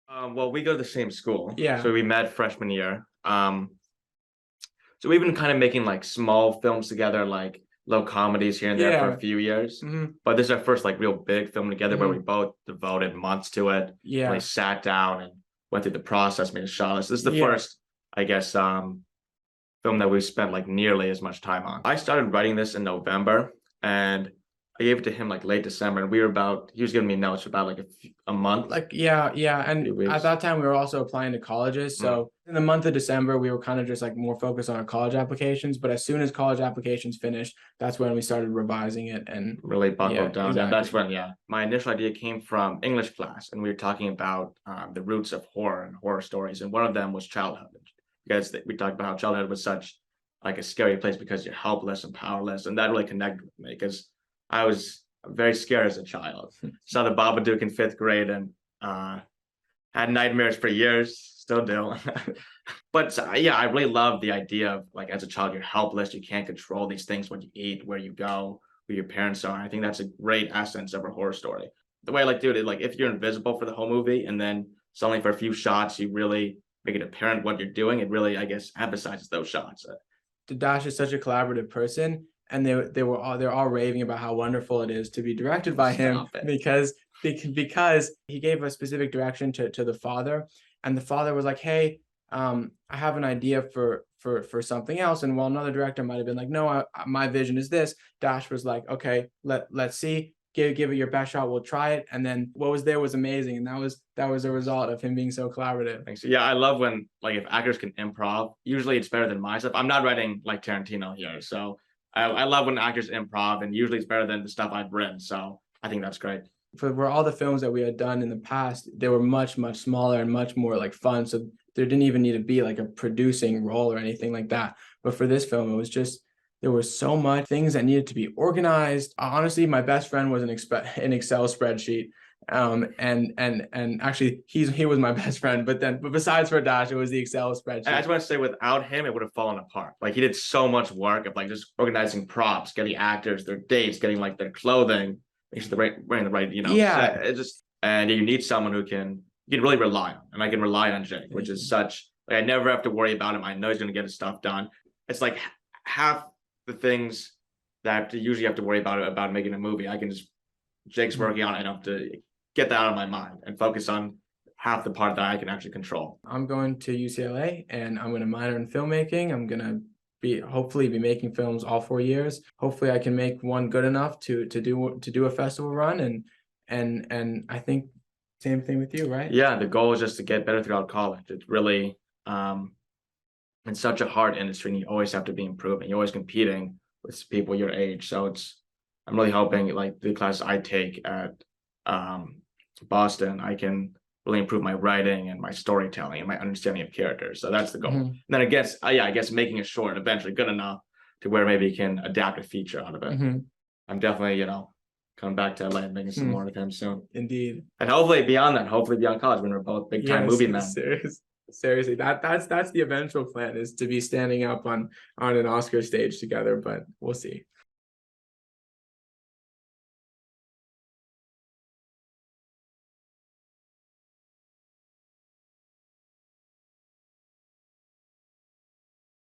Well, we go to the same school, Yeah. so we met freshman year. So we've been kind of making like small films together, like little comedies here and there for a Yeah. few years. Hmm. But this is our first like real big film together where we Hmm. both devoted months to it, really Yeah. sat down and went through the process, made a shot list. This is the Yeah. first, I guess, film that we've spent like nearly as much time on. I started writing this in November and I gave it to him like late December, and he was giving me notes for about like a month, Like, yeah, yeah. And few at weeks. that time, we were also applying to colleges. Mm, So in the month of December, we were kind of just like more focused on our college applications. But as soon as college applications finished, that's when we started revising it. And really yeah, buckled down. And that's exactly. when, yeah, my initial idea came from English class, and we were talking about the roots of horror and horror stories. And one of them was childhood, because we talked about how childhood was such like a scary place because you're helpless and powerless. And that really connected with me because I was very scared as a child. Saw the Babadook in fifth grade and uh, had nightmares for years, still do. But yeah, I really love the idea of like as a child, you're helpless, you can't control these things, what you eat, where you go, who your parents are. I think that's a great essence of a horror story. The way I like to do it is like if you're invisible for the whole movie and then suddenly for a few shots you really make it apparent what you're doing, it really, I guess, emphasizes those shots. Dash is such a collaborative person, and they're all raving about how wonderful it is to be directed by him Stop it. because he gave a specific direction to the father, and the father was like, "Hey, I have an idea for something else." And while another director might have been like, "No, my vision is this," Dash was like, "Okay, let's see." Give it your best shot. We'll try it, and then what was there was amazing, and that was a result of him being so collaborative. Thanks. Yeah, I love when like if actors can improv. Usually it's better than my stuff. I'm not writing like Tarantino here, so I love when actors improv, and usually it's better than the stuff I've written. So I think that's great. For all the films that we had done in the past, they were much smaller and much more like fun. So there didn't even need to be like a producing role or anything like that. But for this film, it was just there was so much things that needed to be organized. Honestly, my best friend was an Excel spreadsheet. And actually he was my best friend. But besides for Dash, it was the Excel And I spreadsheet. just want to say, without him, it would have fallen apart. Like he did so much work of like just organizing props, getting actors their dates, getting like their clothing, making sure they're wearing the right, set. Yeah. It just and you need someone who you can really rely on, and I can rely on Jake, which is such like I never have to worry about him. I know he's gonna get his stuff done. It's like half the things that you usually have to worry about making a movie. I can just Jake's working on it. I don't have to get that out of my mind and focus on half the part that I can actually control. I'm going to UCLA and I'm going to minor in filmmaking. I'm going to hopefully be making films all 4 years. Hopefully I can make one good enough to do a festival run, and I think same thing with you, right? Yeah, the goal is just to get better throughout college. It's really it's such a hard industry, and you always have to be improving. You're always competing with people your age. So I'm really hoping like the classes I take at Boston, I can really improve my writing and my storytelling and my understanding of characters. So that's the goal. Mm-hmm. And then I guess making it short eventually good enough to where maybe you can adapt a feature out of it. Mm-hmm. I'm definitely, coming back to LA and making some more with him soon. Indeed. And hopefully beyond that, hopefully beyond college when we're both big time Yes, movie men. seriously, that's the eventual plan, is to be standing up on an Oscar stage together, but we'll see.